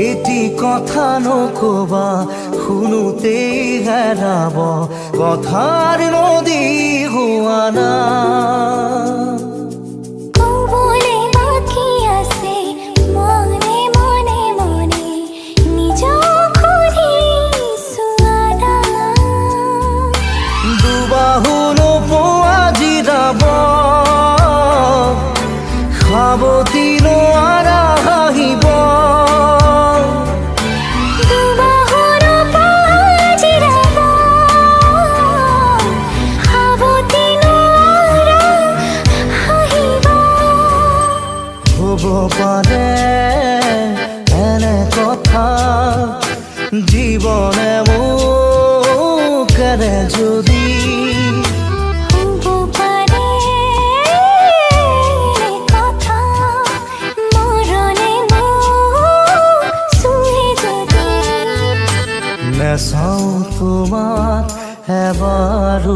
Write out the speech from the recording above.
এটি কথা নকবা শুনোতে হেৰাব কথাৰ নদী হোৱানা দুবাহু নোপোৱা জিৰাব সাৱতি নোৱাৰা হাঁহিব হ'ব পাৰে এনে কথা জীৱনে মোক এৰে যদি নেচাওঁ তোমাক এবাৰো